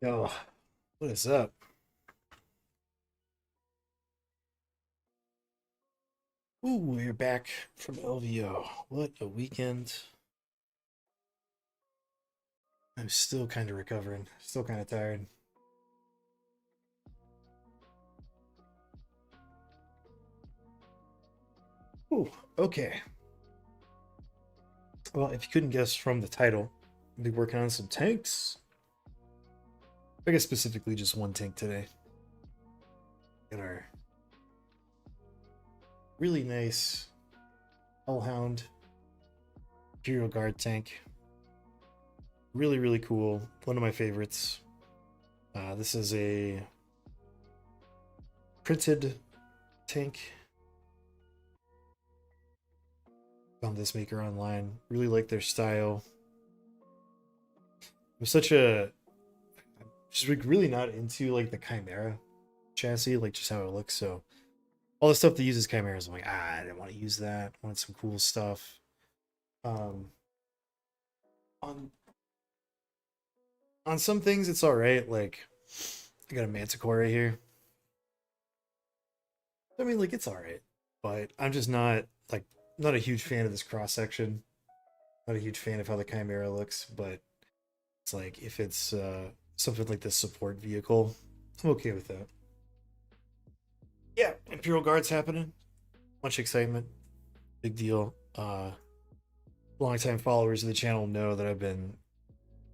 Yo, what is up? Ooh, we're back from LVO. What a weekend. I'm still kind of recovering, still kind of tired. Ooh, okay. Well, if you couldn't guess from the title, I'll be working on some tanks. I guess specifically just one tank today. In our really nice Hellhound Imperial Guard tank. Really, really cool. One of my favorites. This is a printed tank. Found this maker online. Really like their style. I'm such a just like really not into like the Chimera chassis, like just how it looks. So all the stuff that uses Chimeras, I'm like, I didn't want to use that. I wanted some cool stuff. Um, on on some things it's all right. Like I got a Manticore right here. I mean, like it's all right, but I'm just not a huge fan of this cross section. Not a huge fan of how the Chimera looks, but it's like if it's something like this support vehicle, I'm okay with that. Yeah, Imperial Guard's happening. Much excitement. Big deal. Longtime followers of the channel know that I've been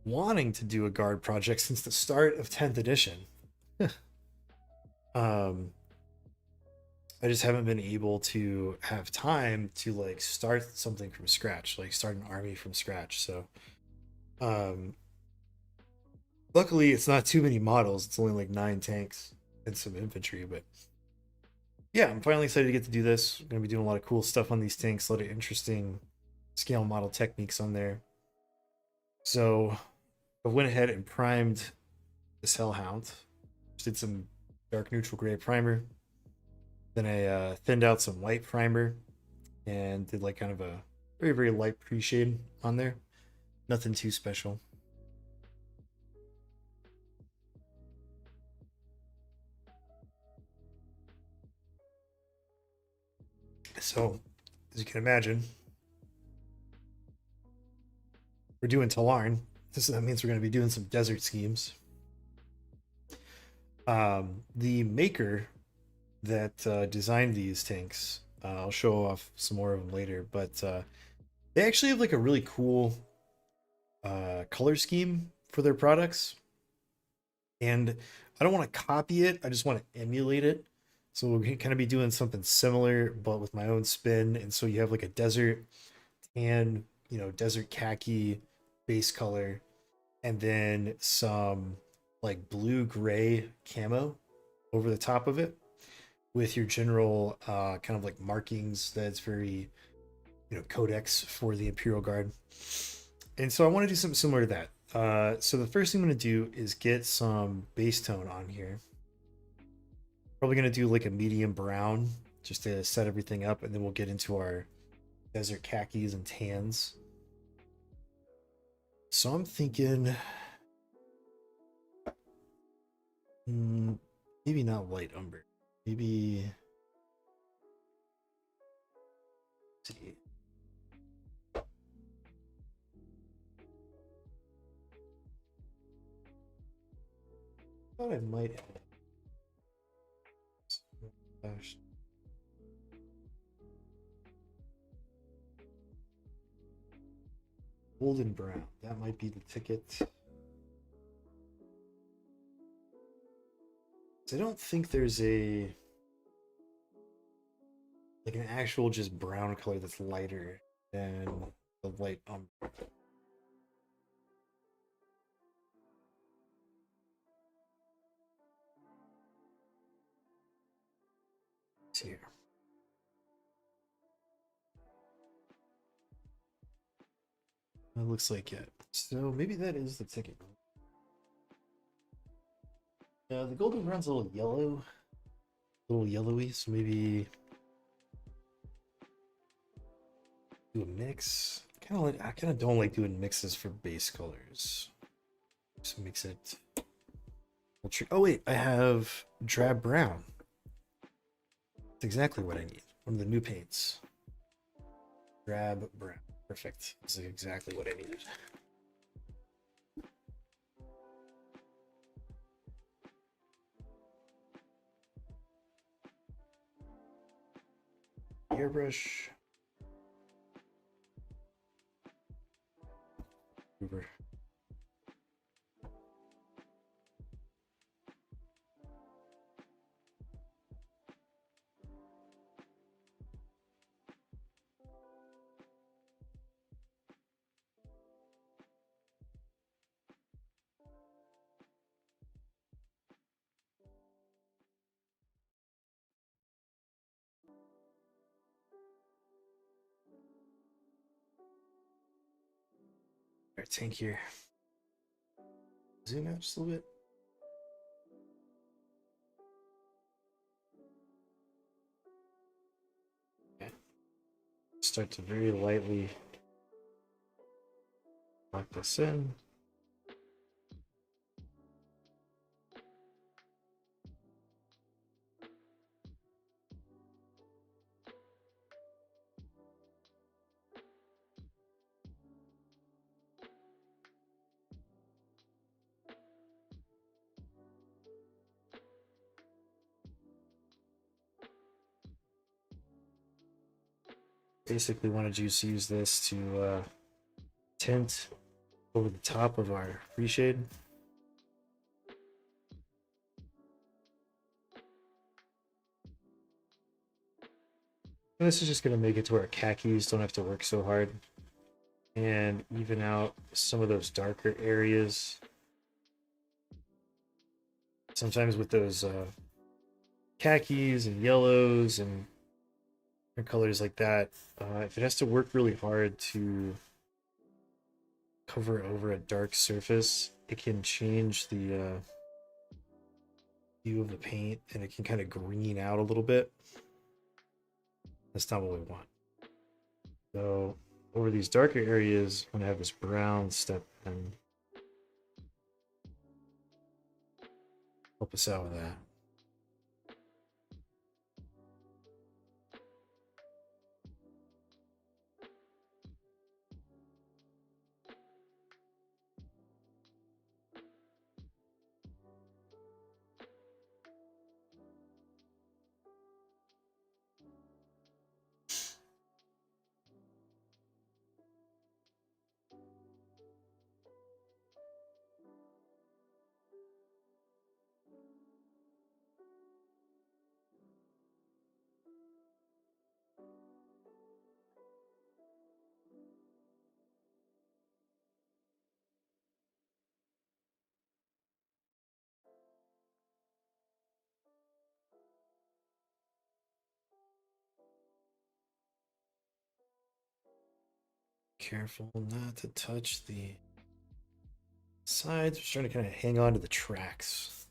wanting to do a guard project since the start of 10th edition. um, I just haven't been able to have time to like start something from scratch, like start an army from scratch. So, um, luckily, it's not too many models. It's only like 9 tanks and some infantry. But yeah, I'm finally excited to get to do this. I'm gonna be doing a lot of cool stuff on these tanks, a lot of interesting scale model techniques on there. So I went ahead and primed this Hellhound. Just did some dark neutral gray primer. Then I thinned out some light primer and did like kind of a very, very light pre-shade on there. Nothing too special. So, as you can imagine, we're doing Tallarn. That means we're going to be doing some desert schemes. The maker that designed these tanks, I'll show off some more of them later, but they actually have like a really cool color scheme for their products. And I don't want to copy it, I just want to emulate it. So we're kind of be doing something similar, but with my own spin. And so you have like a desert and, desert khaki base color, and then some like blue gray camo over the top of it with your general kind of like markings that's very, codex for the Imperial Guard. And so I want to do something similar to that. So the first thing I'm going to do is get some base tone on here. Probably going to do like a medium brown just to set everything up, and then we'll get into our desert khakis and tans. So I'm thinking maybe not light umber. Maybe, let's see. I thought I might have. Gosh. Golden brown. That might be the ticket. I don't think there's a like an actual just brown color that's lighter than the light umber. Here. It looks like it. So maybe that is the ticket. Yeah, the golden brown's a little yellow, a little yellowy. So maybe do a mix. I kind of don't like doing mixes for base colors. Just mix it. Oh wait, I have drab brown. That's exactly what I need. One of the new paints. Drab brown. Perfect. This is exactly what I needed. Airbrush. Uber. Our tank here. Zoom out just a little bit. Okay. Start to very lightly lock this in. Basically want to just use this to tint over the top of our reshade. And this is just going to make it to where khakis don't have to work so hard and even out some of those darker areas. Sometimes with those khakis and yellows and colors like that, if it has to work really hard to cover over a dark surface, it can change the hue of the paint and it can kind of green out a little bit. That's not what we want. So over these darker areas, I'm going to have this brown step and help us out with that. Careful not to touch the sides. We're trying to kind of hang on to the tracks.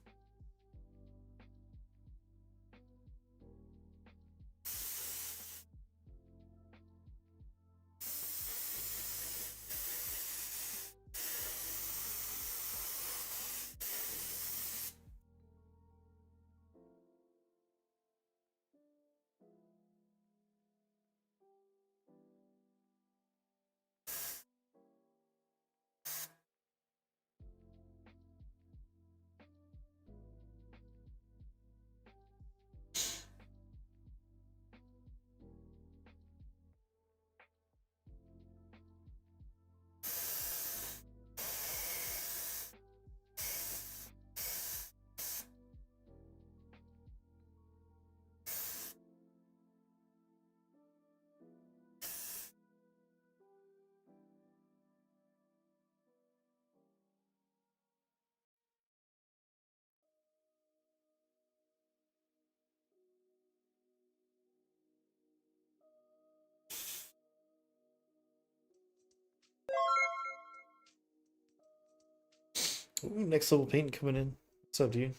Ooh, next level paint coming in. What's up, dude?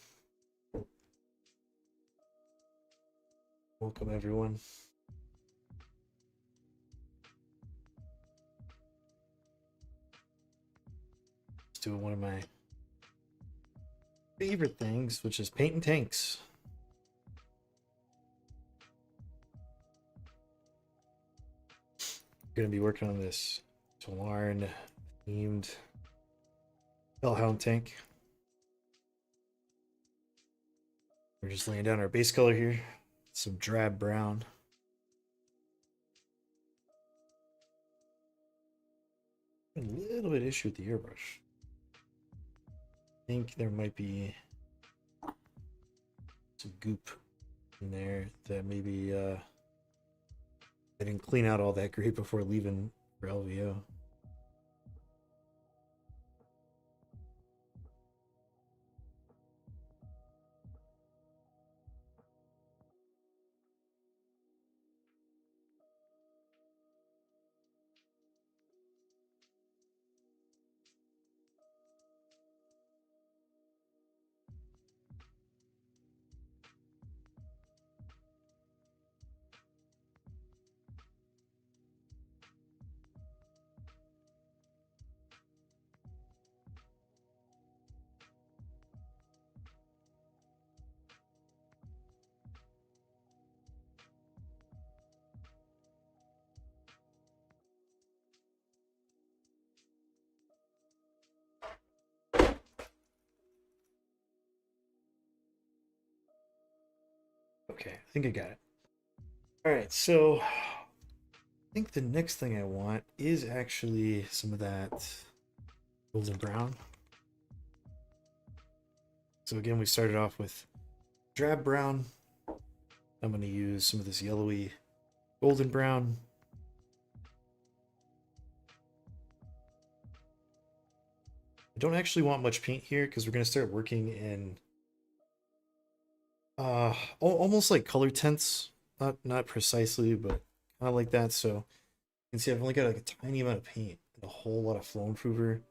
Welcome, everyone. Let's do one of my favorite things, which is painting tanks. Going to be working on this Tallarn themed Tallarn tank. We're just laying down our base color here, some drab brown. A little bit issue with the airbrush. I think there might be some goop in there that maybe I didn't clean out all that great before leaving for LVO. Okay, I think I got it. All right, so I think the next thing I want is actually some of that golden brown. So again, we started off with drab brown. I'm going to use some of this yellowy golden brown. I don't actually want much paint here because we're going to start working in almost like color tints. Not precisely, but kind of like that. So you can see I've only got like a tiny amount of paint and a whole lot of flow improver.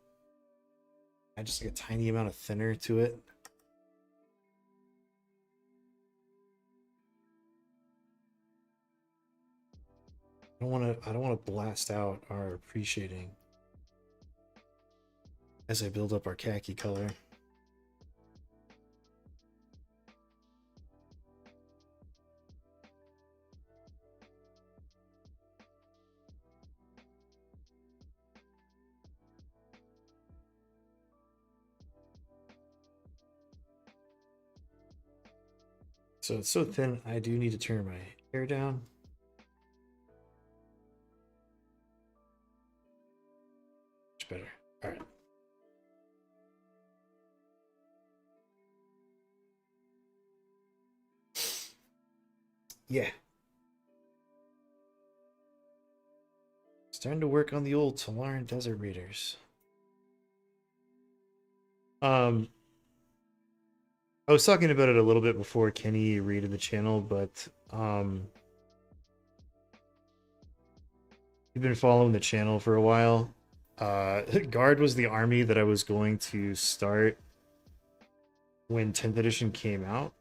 I just like a tiny amount of thinner to it. I don't want to blast out our appreciating as I build up our khaki color. So it's so thin, I do need to turn my hair down. Much better. All right. Yeah. Starting to work on the old Tallarn Desert Raiders. I was talking about it a little bit before Kenny raided the channel, but you've been following the channel for a while. Guard was the army that I was going to start when 10th edition came out.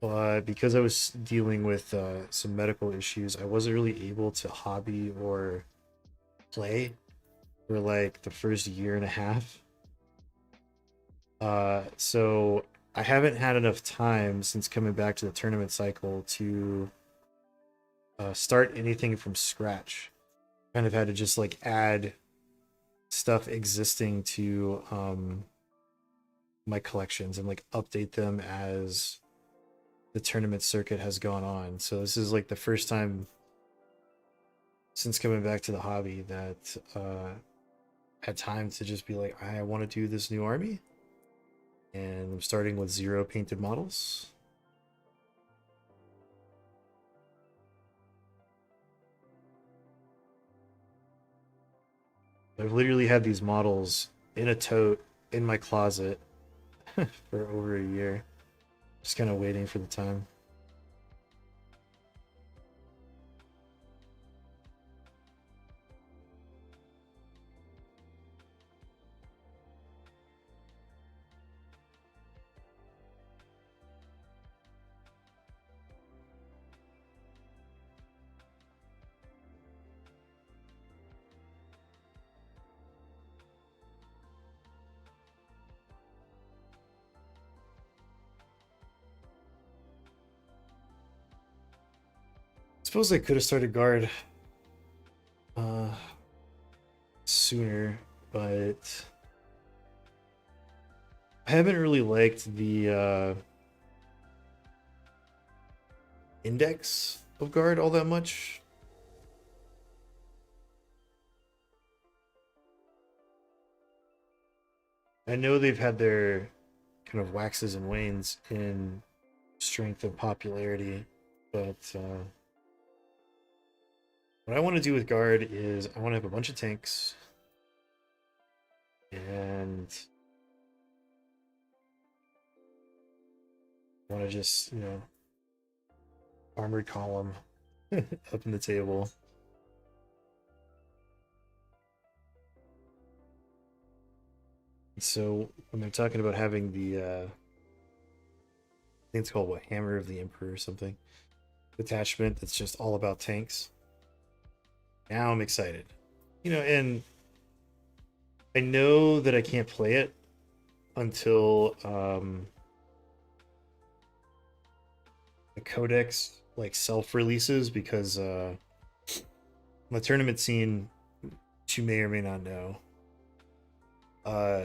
But because I was dealing with some medical issues, I wasn't really able to hobby or play for like the first year and a half. So I haven't had enough time since coming back to the tournament cycle to start anything from scratch. Kind of had to just like add stuff existing to my collections and like update them as the tournament circuit has gone on. So this is like the first time since coming back to the hobby that had time to just be like, I want to do this new army. And I'm starting with 0 painted models. I've literally had these models in a tote in my closet for over a year. Just kind of waiting for the time. suppose I could have started guard uh, sooner, but I haven't really liked the index of guard all that much. I know they've had their kind of waxes and wanes in strength and popularity, but what I want to do with guard is I want to have a bunch of tanks and I want to just, armored column up in the table. So when they're talking about having the, I think it's called what, Hammer of the Emperor or something, detachment that's just all about tanks. Now I'm excited. And I know that I can't play it until the codex like self-releases because on the tournament scene, which you may or may not know, uh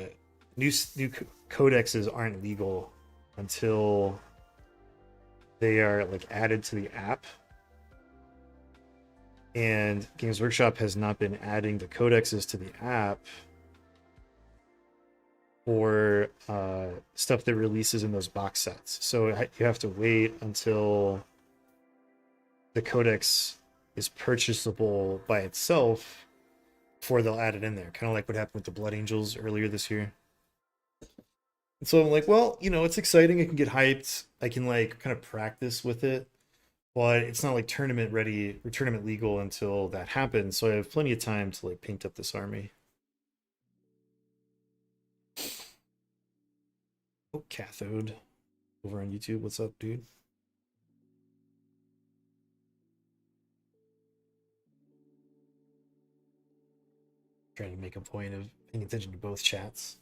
new codexes aren't legal until they are like added to the app, and Games Workshop has not been adding the codexes to the app for stuff that releases in those box sets. So you have to wait until the codex is purchasable by itself before they'll add it in there. Kind of like what happened with the Blood Angels earlier this year. And so I'm like, well, it's exciting. I can get hyped. I can like kind of practice with it, but it's not like tournament ready or tournament legal until that happens. So I have plenty of time to like paint up this army. Oh, Cathode over on YouTube. What's up, dude? Trying to make a point of paying attention to both chats.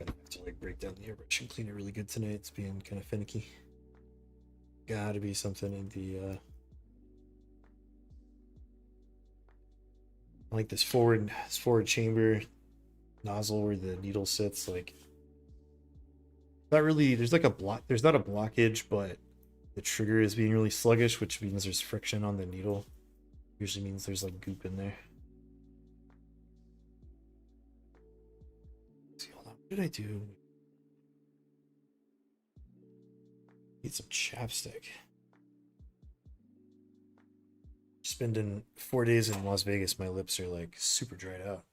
I'm gonna have to like break down the airbrush and clean it really good tonight. It's being kind of finicky. Gotta be something in the like this forward chamber nozzle where the needle sits. Like, not really. There's like a block. There's not a blockage, but the trigger is being really sluggish, which means there's friction on the needle. Usually means there's like goop in there. Let's see, hold on. What did I do? Need some chapstick. Spending 4 days in Las Vegas, my lips are like super dried out.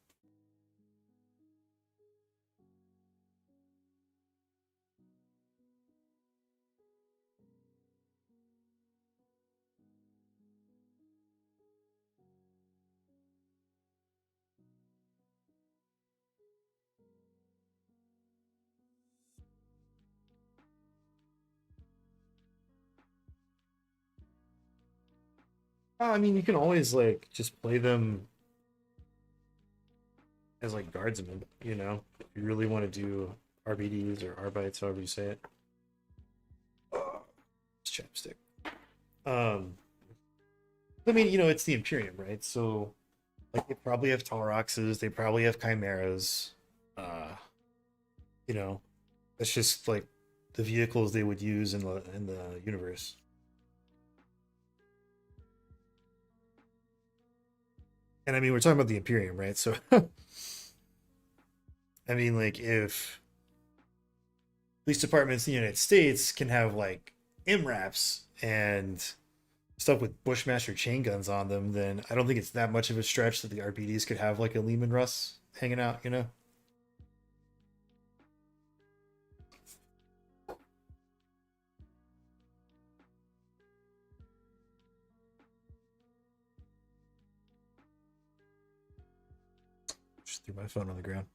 I mean, you can always like just play them as like guardsmen, if you really want to do RBDs or Arbites, however you say it. It's chapstick. I mean, it's the Imperium, right? So like they probably have Tallroxes, they probably have Chimeras. Uh, you know, that's just like the vehicles they would use in the universe. And I mean, we're talking about the Imperium, right? So I mean, like if police departments in the United States can have like MRAPs and stuff with Bushmaster chain guns on them, then I don't think it's that much of a stretch that the RPDs could have like a Lehman Russ hanging out. Just threw my phone on the ground.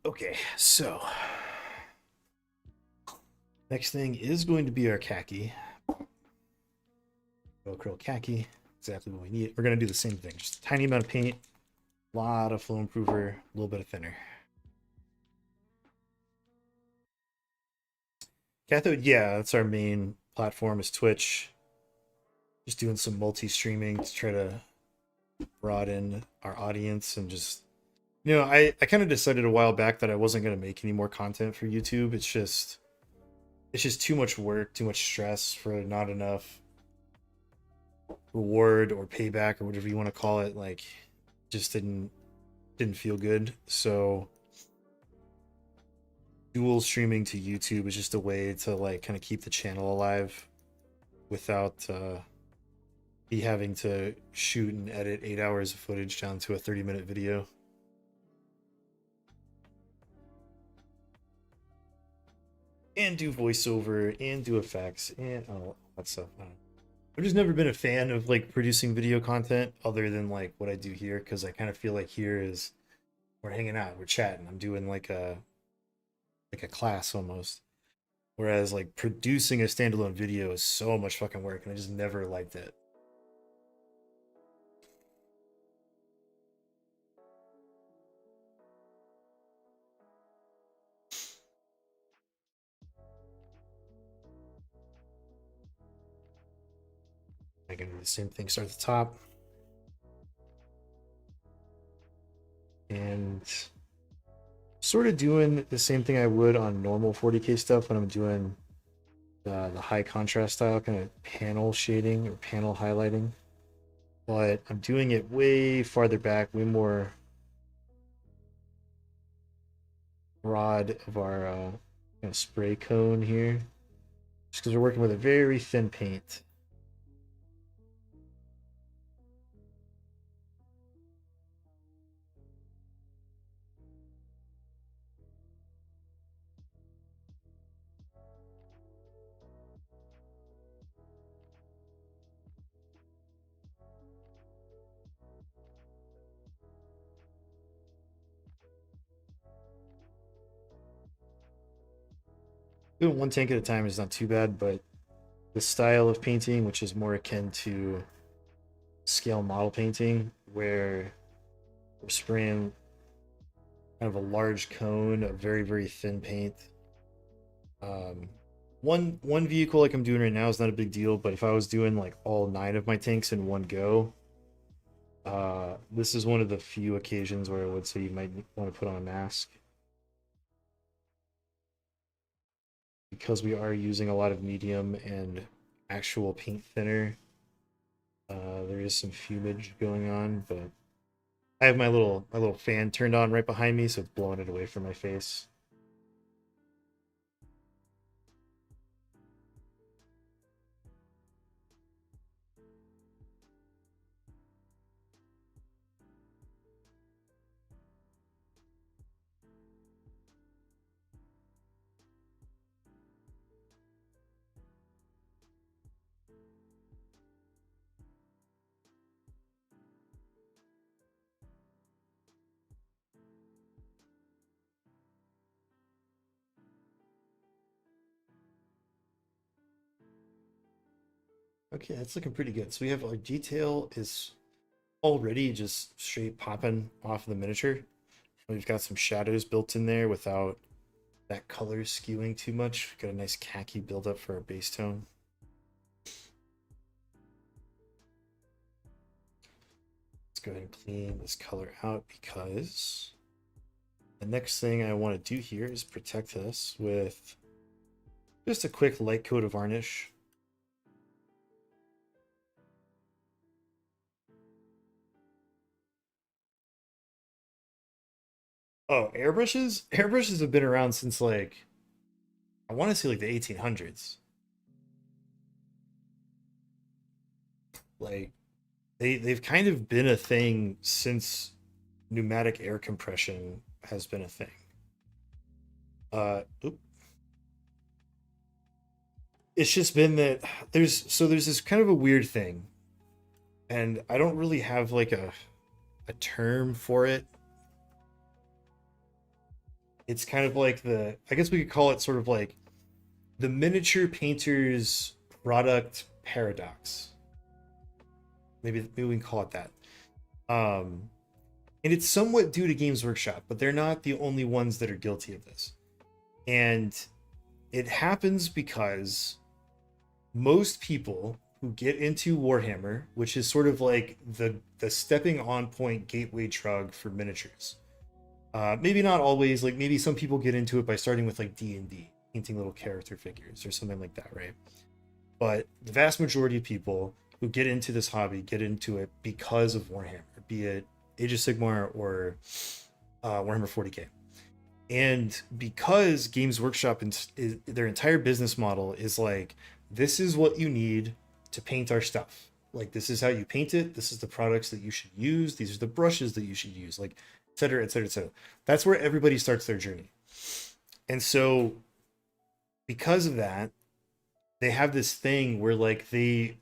Okay, so next thing is going to be our khaki. So acrylic khaki, exactly what we need. We're gonna do the same thing, just a tiny amount of paint, a lot of flow improver, a little bit of thinner. Cathode, yeah, that's our main platform is Twitch. Just doing some multi-streaming to try to broaden our audience and just I kind of decided a while back that I wasn't gonna make any more content for YouTube. It's just too much work, too much stress for not enough reward or payback or whatever you want to call it. Like, just didn't feel good. So dual streaming to YouTube is just a way to like kind of keep the channel alive without me having to shoot and edit 8 hours of footage down to a 30-minute video. And do voiceover and do effects and all that stuff. I've just never been a fan of like producing video content other than like what I do here because I kind of feel like here is we're hanging out, we're chatting, I'm doing like a class almost. Whereas like producing a standalone video is so much fucking work and I just never liked it. I can do the same thing, start at the top. And sort of doing the same thing I would on normal 40K stuff when I'm doing the high contrast style, kind of panel shading or panel highlighting. But I'm doing it way farther back, way more broad of our spray cone here. Just because we're working with a very thin paint. Doing one tank at a time is not too bad, but the style of painting, which is more akin to scale model painting, where we're spraying kind of a large cone of very, very thin paint. Um, one vehicle like I'm doing right now is not a big deal, but if I was doing like all 9 of my tanks in one go, this is one of the few occasions where I would say you might want to put on a mask. Because we are using a lot of medium and actual paint thinner, there is some fumage going on, but I have my little fan turned on right behind me, so it's blowing it away from my face. Okay, that's looking pretty good. So we have our detail is already just straight popping off the miniature. We've got some shadows built in there without that color skewing too much. Got a nice khaki buildup for our base tone. Let's go ahead and clean this color out because the next thing I want to do here is protect this with just a quick light coat of varnish. Oh, airbrushes? Airbrushes have been around since like I want to say like the 1800s. Like they've kind of been a thing since pneumatic air compression has been a thing. Oop. It's just been that there's this kind of a weird thing, and I don't really have like a term for it. It's kind of like I guess we could call it sort of like the miniature painter's product paradox. Maybe we can call it that. Um, and it's somewhat due to Games Workshop, but they're not the only ones that are guilty of this. And it happens because most people who get into Warhammer, which is sort of like the stepping on point gateway drug for miniatures. Maybe not always. Like maybe some people get into it by starting with like D&D, painting little character figures or something like that, right? But the vast majority of people who get into this hobby get into it because of Warhammer, be it Age of Sigmar or Warhammer 40k. And because Games Workshop their entire business model is like, this is what you need to paint our stuff. Like this is how you paint it. This is the products that you should use. These are the brushes that you should use. Like, et cetera, et cetera, et cetera. That's where everybody starts their journey. And so because of that, they have this thing where like they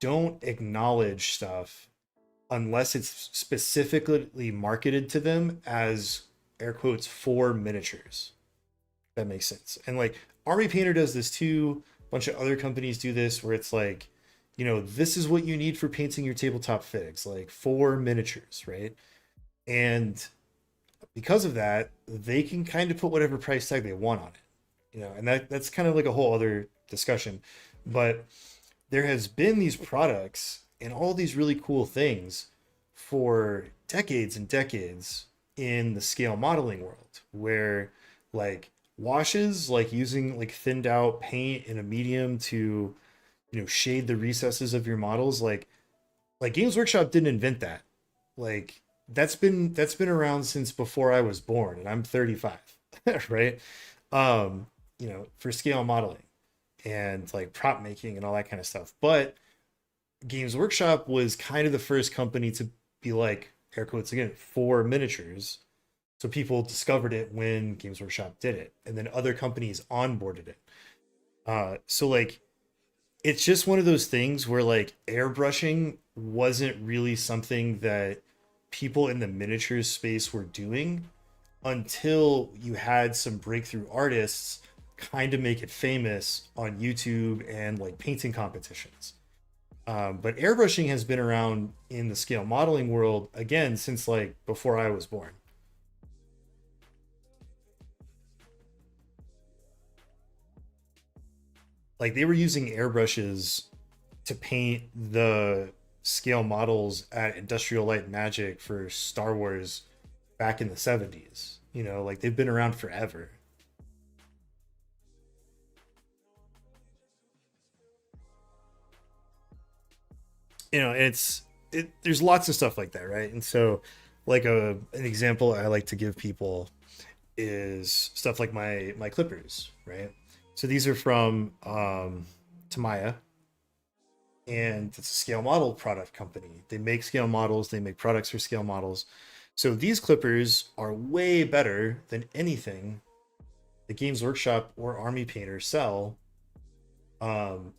don't acknowledge stuff unless it's specifically marketed to them as air quotes for miniatures. That makes sense. And like Army Painter does this too. A bunch of other companies do this where it's like, this is what you need for painting your tabletop figs, like for miniatures, right? And because of that, they can kind of put whatever price tag they want on it, and that's kind of like a whole other discussion. But there has been these products and all these really cool things for decades and decades in the scale modeling world where like washes, like using like thinned out paint in a medium to shade the recesses of your models, like Games Workshop didn't invent that. Like that's been around since before I was born, and I'm 35. Right? For scale modeling and like prop making and all that kind of stuff. But Games Workshop was kind of the first company to be like, air quotes again, for miniatures. So people discovered it when Games Workshop did it, and then other companies onboarded it. So like it's just one of those things where like airbrushing wasn't really something that people in the miniatures space were doing until you had some breakthrough artists kind of make it famous on YouTube and like painting competitions. But airbrushing has been around in the scale modeling world again since like before I was born. Like they were using airbrushes to paint the scale models at Industrial Light and Magic for Star Wars back in the 70s. Like they've been around forever. There's lots of stuff like that, right? And so like an example I like to give people is stuff like my clippers, right? So these are from Tamaya, and it's a scale model product company. They make scale models, they make products for scale models. So these clippers are way better than anything the Games Workshop or Army Painter sell, um,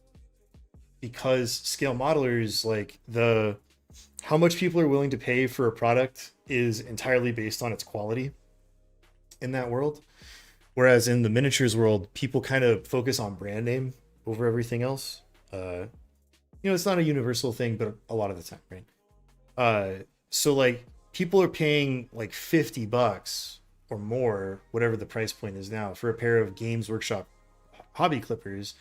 because scale modelers like the how much people are willing to pay for a product is entirely based on its quality in that world. Whereas in the miniatures world, people kind of focus on brand name over everything else. It's not a universal thing, but a lot of the time, right? So like people are paying like $50 or more, whatever the price point is now, for a pair of Games Workshop hobby clippers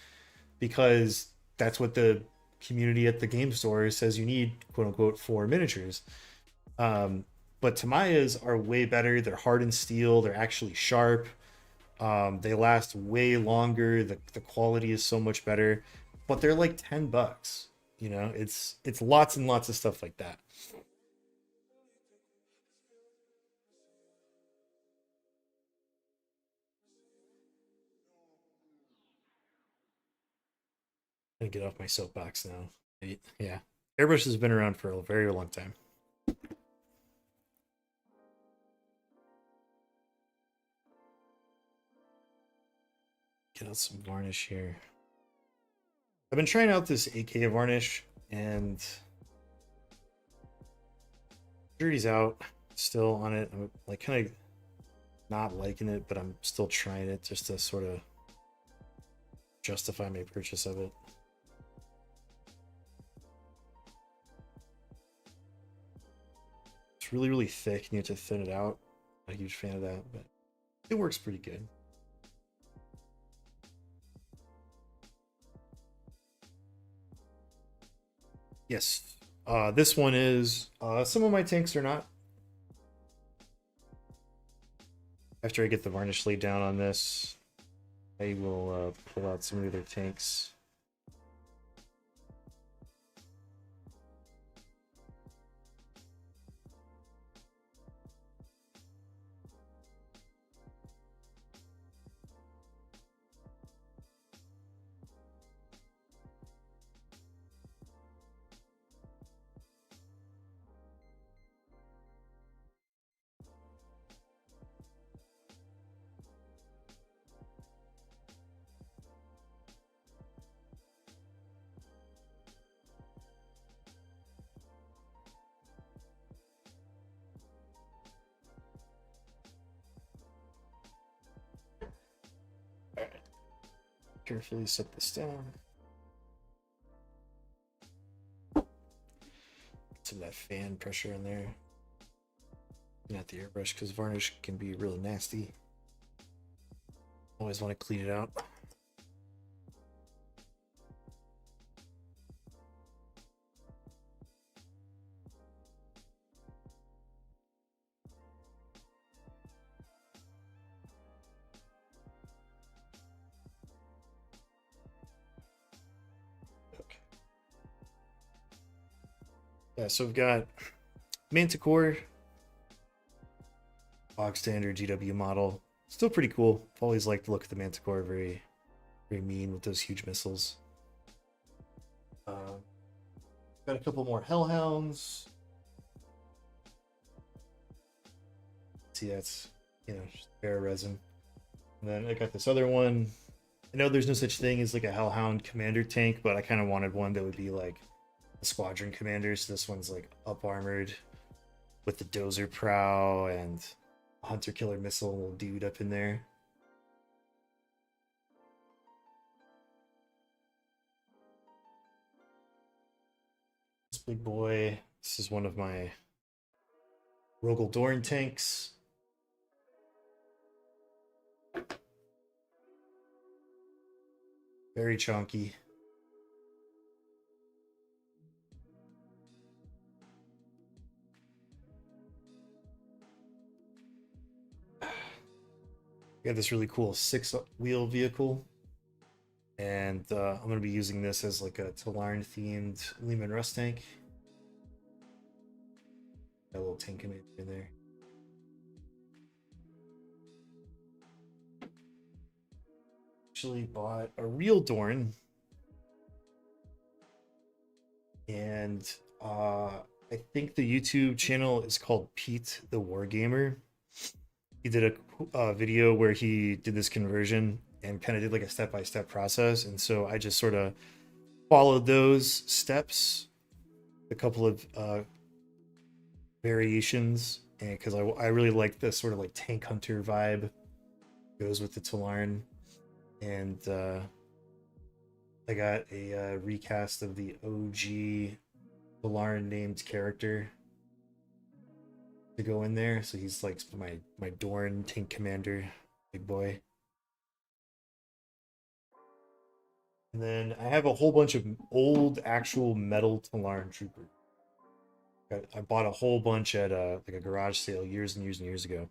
because that's what the community at the game store says you need, quote unquote, for miniatures. Um, but Tamayas are way better. They're hardened steel. They're actually sharp. They last way longer. The quality is so much better, but they're like $10. It's lots and lots of stuff like that. I'm gonna get off my soapbox now. Yeah, airbrush has been around for a very long time. Get out some varnish here. I've been trying out this AK varnish, and jury's out. Still on it. I'm like kind of not liking it, but I'm still trying it just to sort of justify my purchase of it. really, really thick and you have to thin it out. Not a huge fan of that, but it works pretty good. Yes. This one is, some of my tanks are not. After I get the varnish laid down on this, I will pull out some of the other tanks. All right. Carefully set this down. Some of that fan pressure in there. Not the airbrush, because varnish can be really nasty. Always want to clean it out. Okay. Yeah, so we've got Manticore, bog standard GW model. Still pretty cool. I've always liked the look of the Manticore. Very, very mean with those huge missiles. Got a couple more Hellhounds. See, that's, just bare resin. And then I got this other one. I know there's no such thing as like a Hellhound commander tank, but I kind of wanted one that would be like a squadron commander. So this one's like up armored with the dozer prow and a hunter killer missile dude up in there. This big boy. This is one of my Rogel Dorn tanks. Very chunky. We got this really cool 6-wheel vehicle. And I'm going to be using this as like a Tallarn themed Lehman Russ tank. Got a little tank commander in there. Actually bought a real Dorn. And I think the YouTube channel is called Pete the Wargamer. He did a video where he did this conversion and kind of did like a step-by-step process. And so I just sort of followed those steps, a couple of variations, and because I really like this sort of like tank hunter vibe, goes with the Tallarn. And I got a recast of the OG Tallarn named character to go in there. So he's like my Dorn tank commander, big boy. And then I have a whole bunch of old actual metal Tallarn troopers. I bought a whole bunch at like a garage sale years and years and years ago.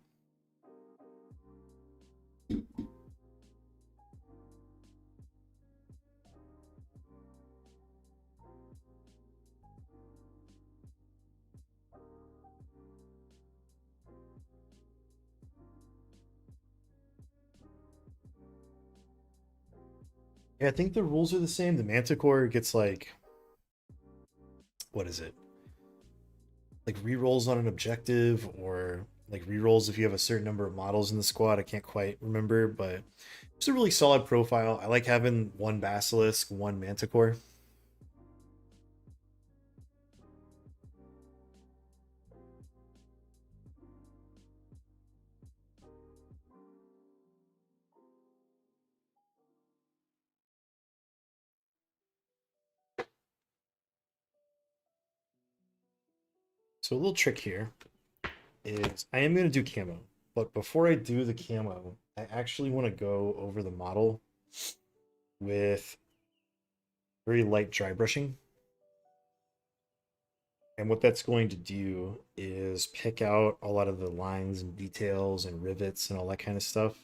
Yeah, I think the rules are the same. The Manticore gets like, what is it? Like rerolls on an objective, or like rerolls if you have a certain number of models in the squad. I can't quite remember, but it's a really solid profile. I like having one Basilisk, one Manticore. So a little trick here. is I am going to do camo, but before I do the camo, I actually want to go over the model with very light dry brushing. And what that's going to do is pick out a lot of the lines and details and rivets and all that kind of stuff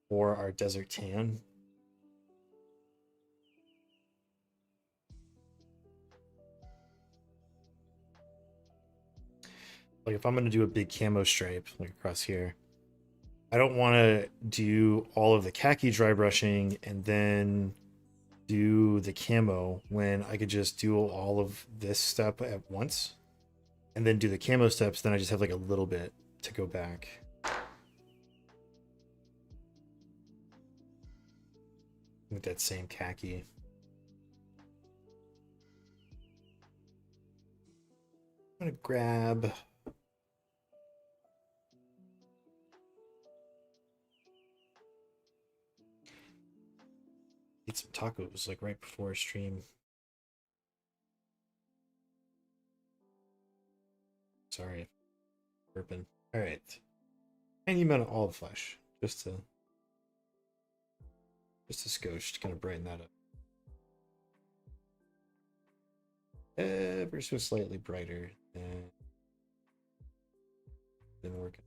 for our desert tan. Like if I'm going to do a big camo stripe like across here, I don't want to do all of the khaki dry brushing and then do the camo when I could just do all of this step at once and then do the camo steps. Then I just have like a little bit to go back. With that same khaki. I'm gonna grab eat some tacos like right before a stream. Sorry, burping. All right, and you meant all the flesh, just a skosh, gonna brighten that up. Ever so slightly brighter than working.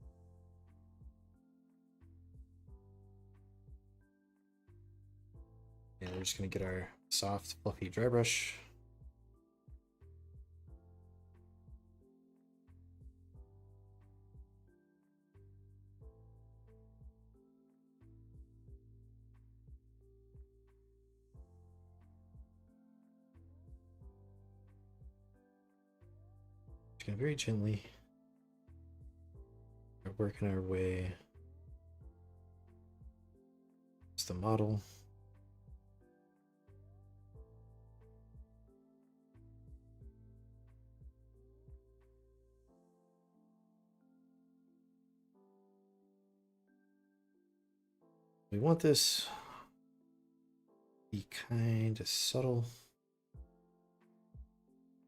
And we're just gonna get our soft, fluffy dry brush. Just gonna very gently start working our way. It's the model. We want this to be kind of subtle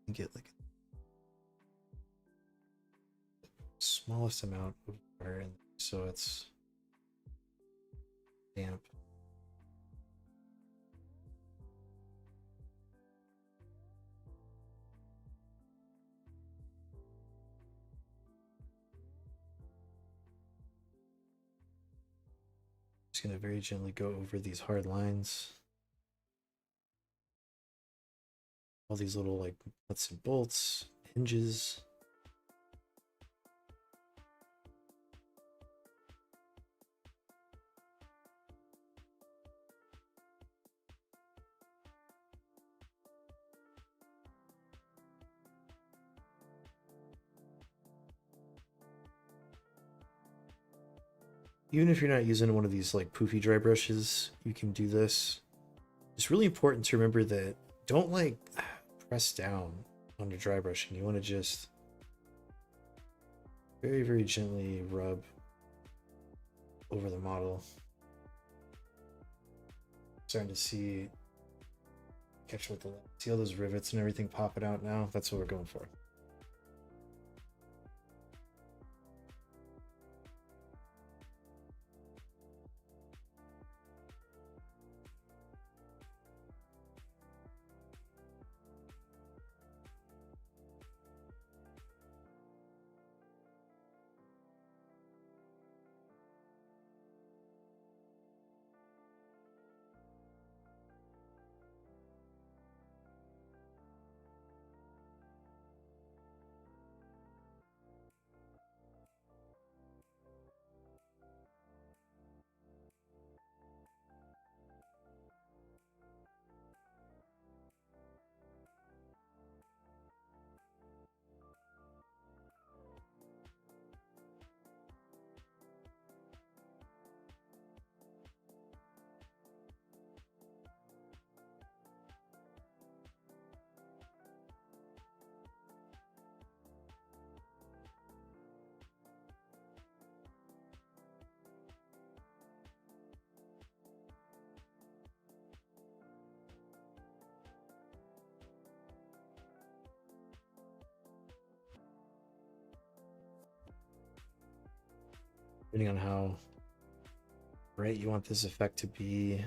and get like the smallest amount of water in so it's damp. Just gonna very gently go over these hard lines. All these little like nuts and bolts, hinges. Even if you're not using one of these like poofy dry brushes, you can do this. It's really important to remember that don't like press down on your dry brushing. You want to just very, very gently rub over the model. Starting to catch with the light. See all those rivets and everything popping out now? That's what we're going for. depending on how bright you want this effect to be.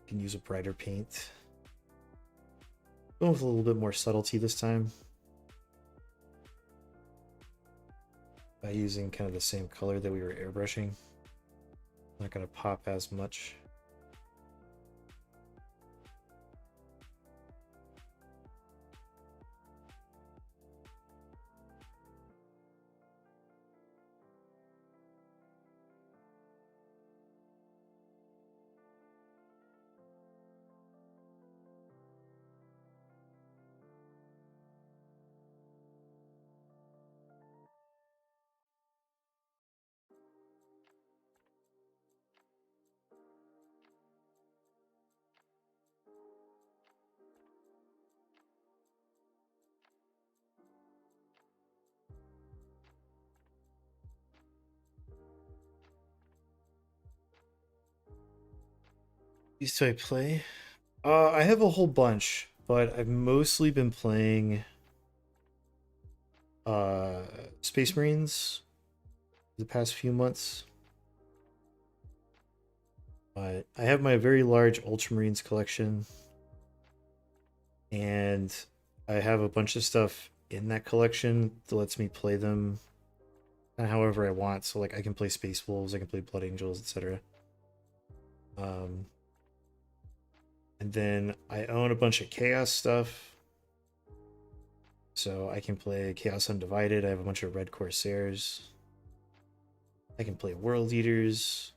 You can use a brighter paint. Going with a little bit more subtlety this time. By using kind of the same color that we were airbrushing. Not going to pop as much. These do I play? I have a whole bunch, but I've mostly been playing uh Space Marines the past few months. But I have my very large Ultramarines collection, and I have a bunch of stuff in that collection that lets me play them however I want. So like I can play Space Wolves, I can play Blood Angels, etc. Um, and then I own a bunch of Chaos stuff. So I can play Chaos Undivided. I have a bunch of Red Corsairs. I can play World Eaters.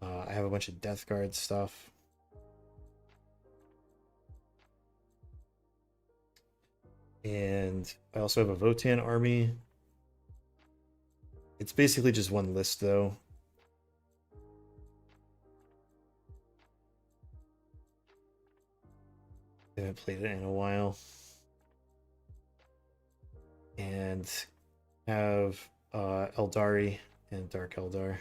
I have a bunch of Death Guard stuff. And I also have a Votan army. It's basically just one list, though. I haven't played it in a while. And have Eldari and Dark Eldar.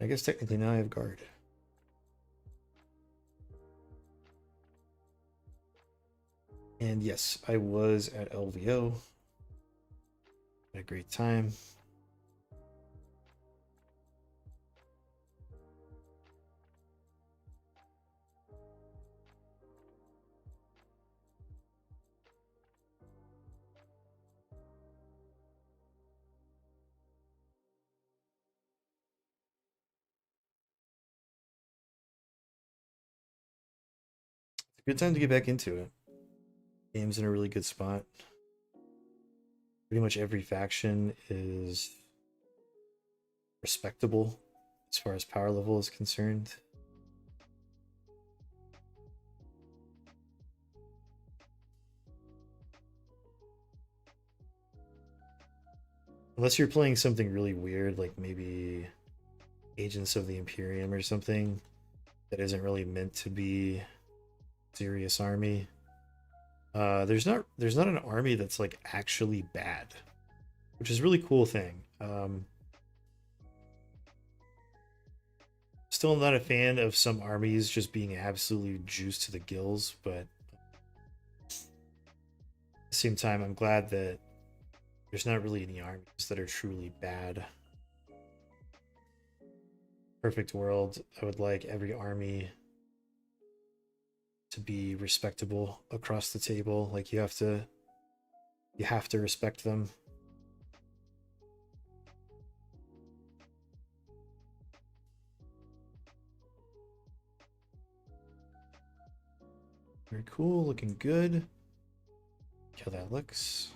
I guess technically now I have Guard. And yes, I was at LVO. Had a great time. It's a good time to get back into it. Game's in a really good spot. Pretty much every faction is respectable as far as power level is concerned. Unless you're playing something really weird, like maybe Agents of the Imperium or something that isn't really meant to be serious army. There's not an army that's like actually bad, which is a really cool thing. Still not a fan of some armies just being absolutely juiced to the gills, but at the same time, I'm glad that there's not really any armies that are truly bad. Perfect world, I would like every army to be respectable across the table. Like you have to respect them. Very cool, looking good. Look how that looks.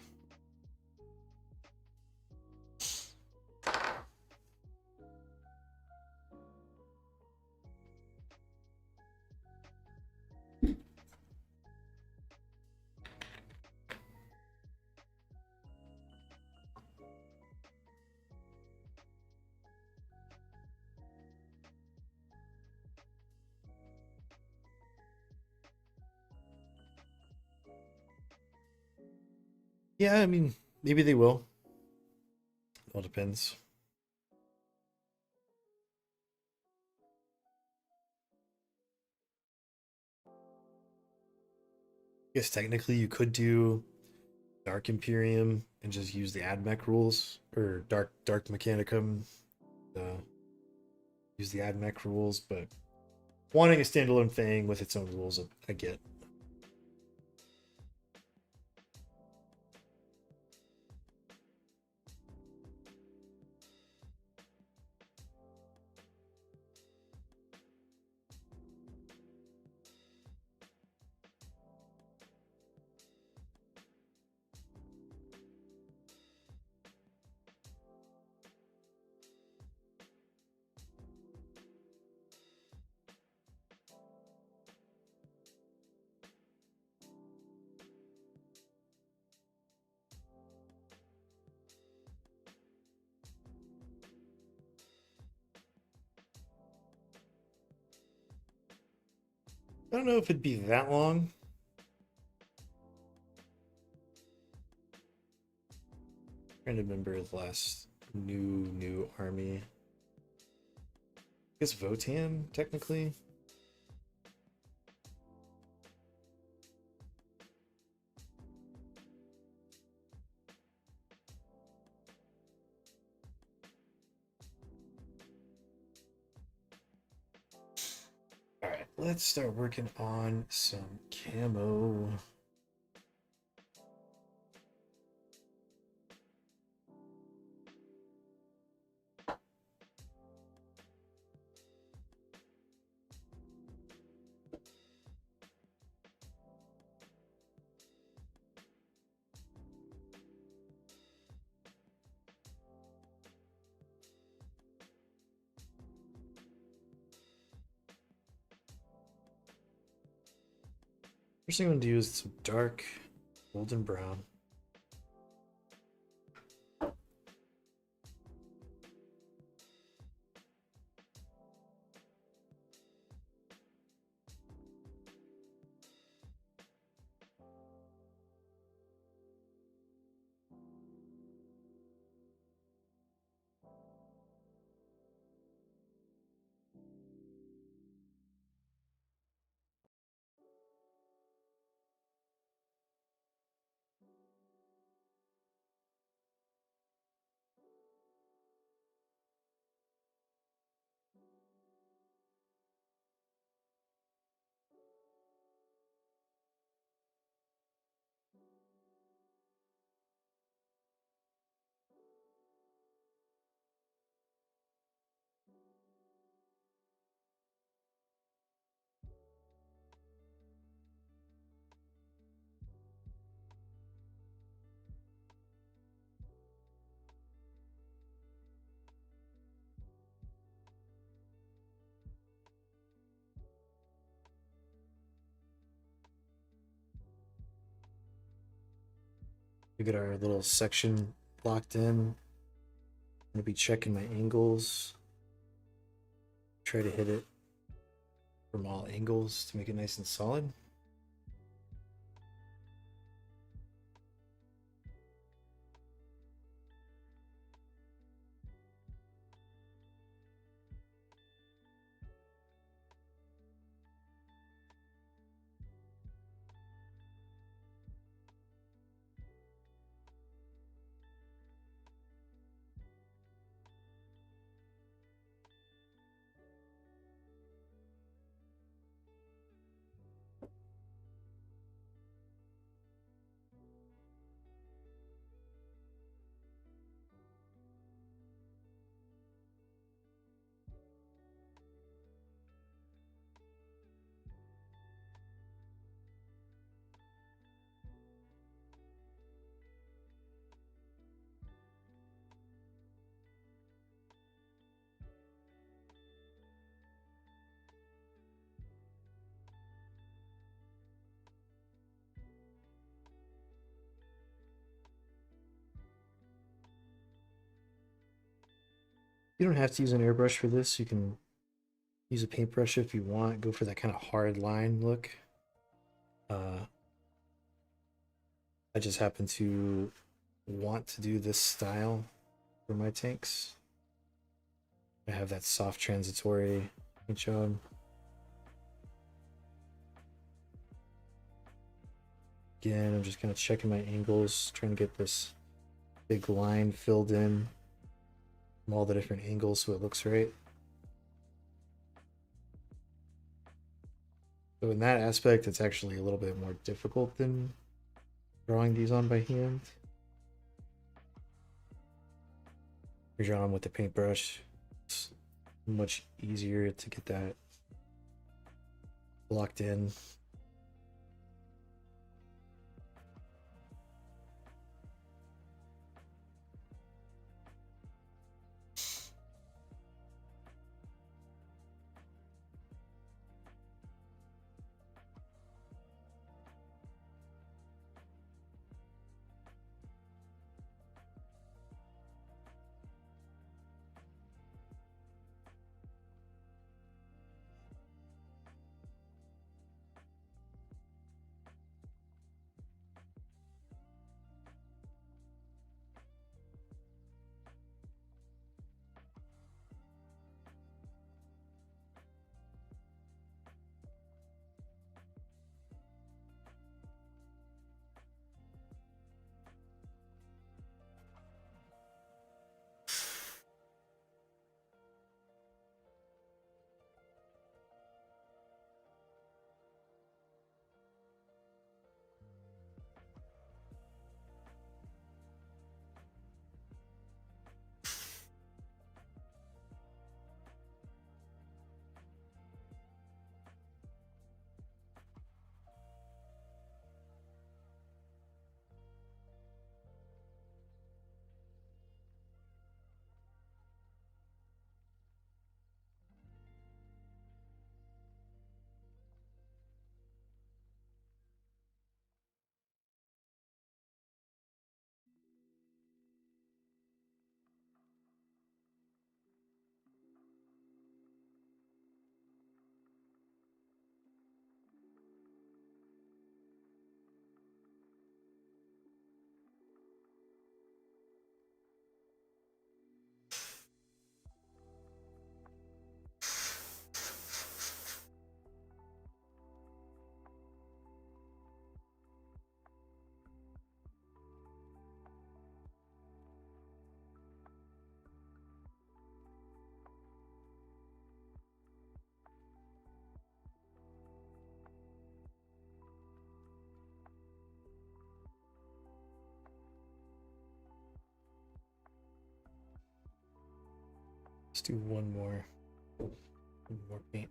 Yeah, I mean, maybe they will. All depends. I guess technically you could do Dark Imperium and just use the AdMech rules, or Dark Mechanicum, uh, use the AdMech rules, but wanting a standalone thing with its own rules, I get. I don't know if it'd be that long. Trying to remember the last new army. I guess Votan, technically. Alright, let's start working on some camo. First thing I'm gonna do is some dark golden brown. We get our little section locked in. I'm gonna be checking my angles. Try to hit it from all angles to make it nice and solid. You don't have to use an airbrush for this. You can use a paintbrush if you want. Go for that kind of hard line look. I just happen to want to do this style for my tanks. I have that soft transitory paint job. Again, I'm just kind of checking my angles, trying to get this big line filled in from all the different angles so it looks right. So in that aspect, it's actually a little bit more difficult than drawing these on by hand. You're drawing with the paintbrush. It's much easier to get that locked in. Let's do one more paint.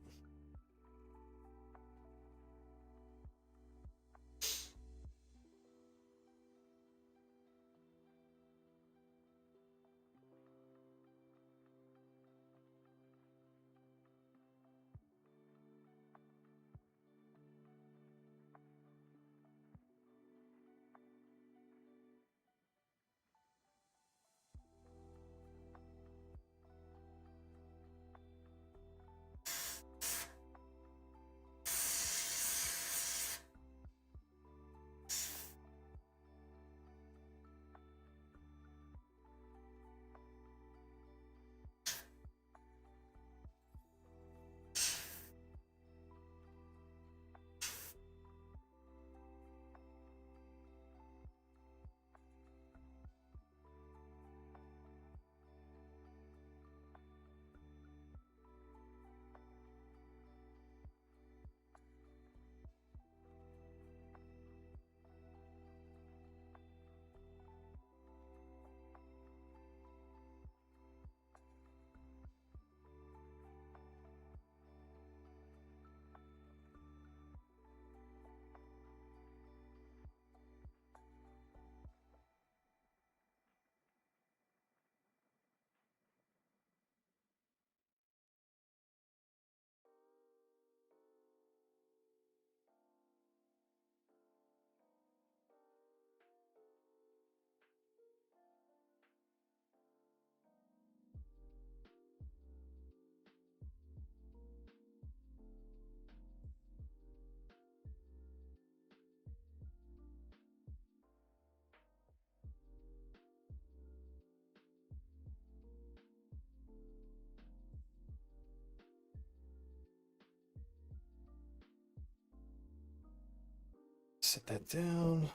Set that down.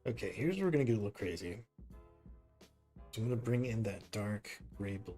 Okay, here's where we're gonna get a little crazy. So I'm gonna bring in that dark gray blue.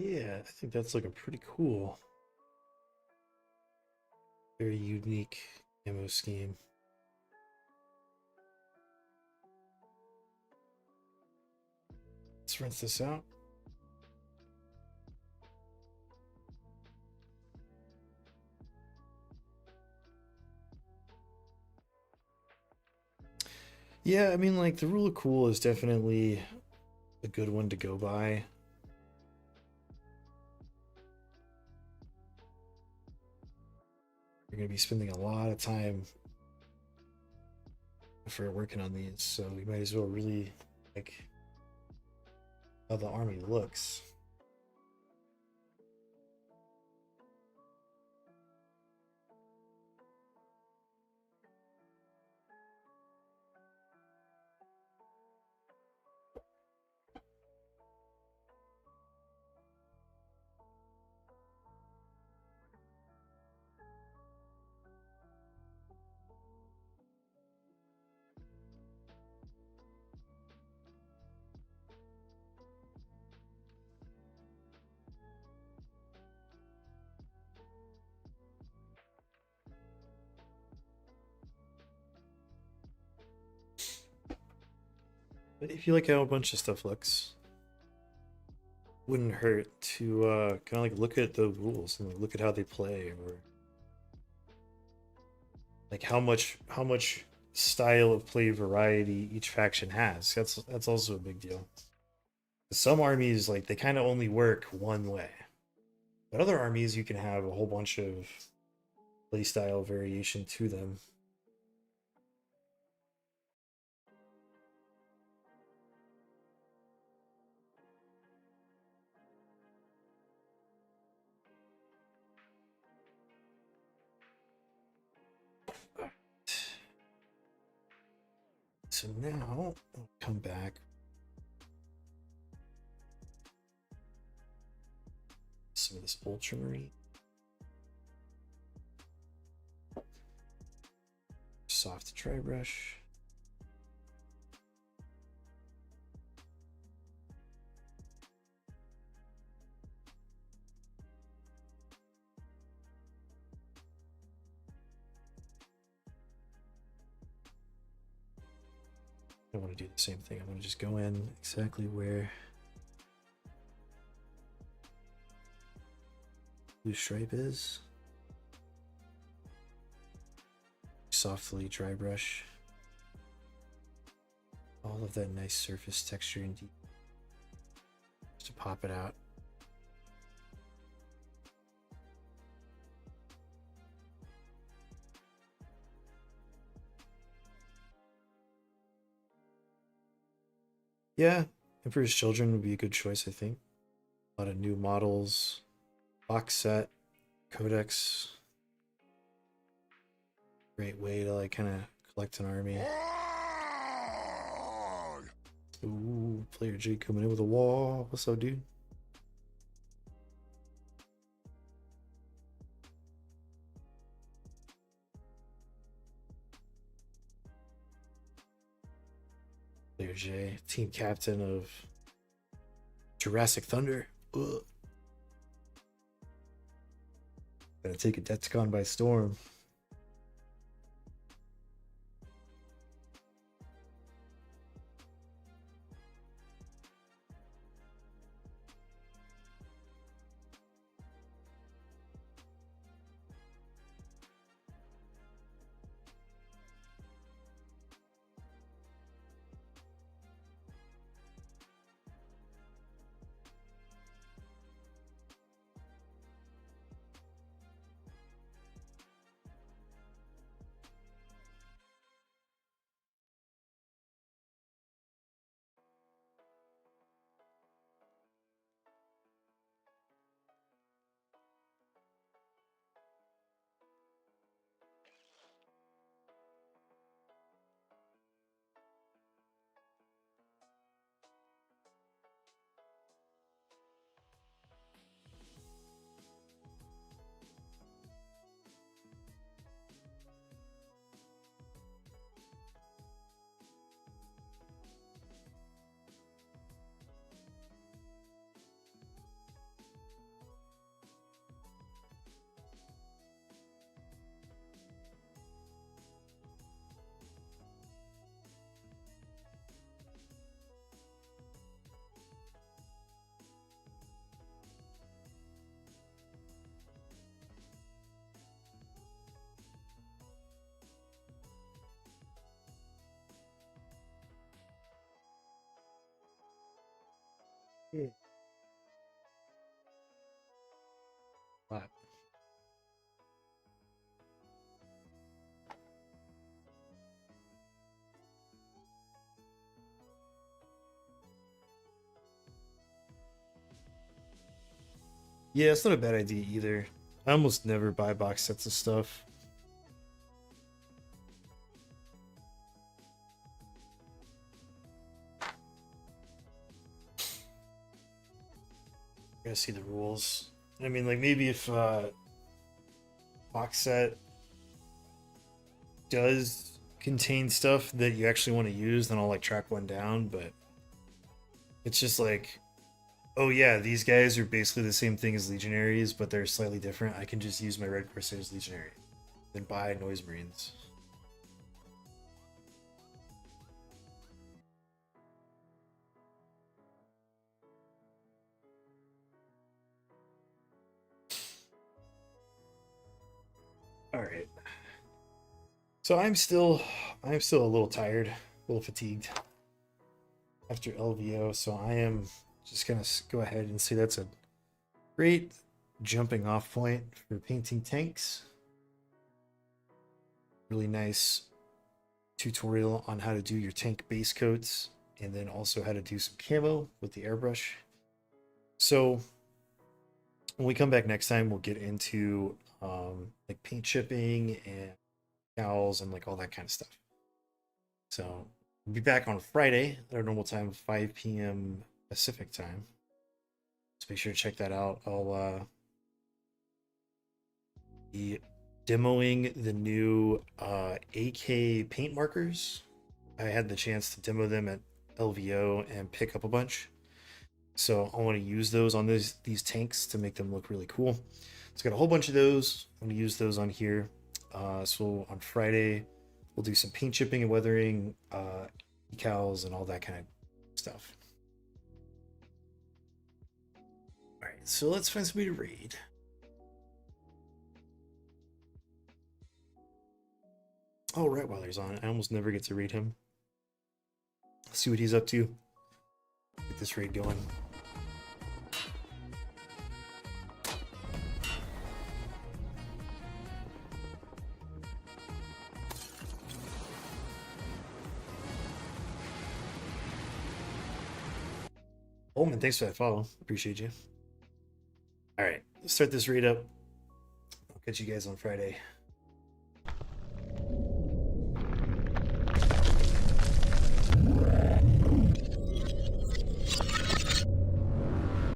Yeah, I think that's looking pretty cool. Very unique ammo scheme. Let's rinse this out. Yeah, I mean, like, the rule of cool is definitely a good one to go by. You're going to be spending a lot of time for working on these, so you might as well really like how the army looks. But if you like how a bunch of stuff looks, wouldn't hurt to kind of like look at the rules and like, look at how they play, or like how much style of play variety each faction has. That's also a big deal. Some armies like they kind of only work one way, but other armies you can have a whole bunch of playstyle variation to them. So now I'll come back. Some of this ultramarine. Soft dry brush. I want to do the same thing. I want to just go in exactly where blue stripe is. Softly dry brush all of that nice surface texture and deep just to pop it out. Yeah, Emperor's Children would be a good choice, I think. A lot of new models, box set, codex. Great way to like kind of collect an army. Ooh, player J coming in with a wall. What's up, dude? Player J, team captain of Jurassic Thunder. Ugh. Gonna take a Dexcon by storm. Yeah. Wow. Yeah, it's not a bad idea either. I almost never buy box sets of stuff. I gotta see the rules. I mean, like maybe if box set does contain stuff that you actually want to use, then I'll like track one down. But it's just like, oh yeah, these guys are basically the same thing as Legionaries, but they're slightly different. I can just use my Red Corsairs Legionary, then buy Noise Marines. So I'm still a little tired, a little fatigued after LVO. So I am just gonna go ahead and say that's a great jumping off point for painting tanks. Really nice tutorial on how to do your tank base coats, and then also how to do some camo with the airbrush. So when we come back next time, we'll get into like paint chipping and cowls and like all that kind of stuff. So we'll be back on Friday at our normal time, 5 p.m. Pacific time. So make sure to check that out. I'll be demoing the new AK paint markers. I had the chance to demo them at LVO and pick up a bunch. So I want to use those on these tanks to make them look really cool. It's got a whole bunch of those. I'm going to use those on here. So on Friday, we'll do some paint chipping and weathering, decals, and all that kind of stuff. All right, so let's find somebody to raid. Oh, Rottweiler's on. I almost never get to read him. Let's see what he's up to. Get this raid going. Oh man, thanks for that follow. Appreciate you. All right, let's start this raid up. I'll catch you guys on Friday.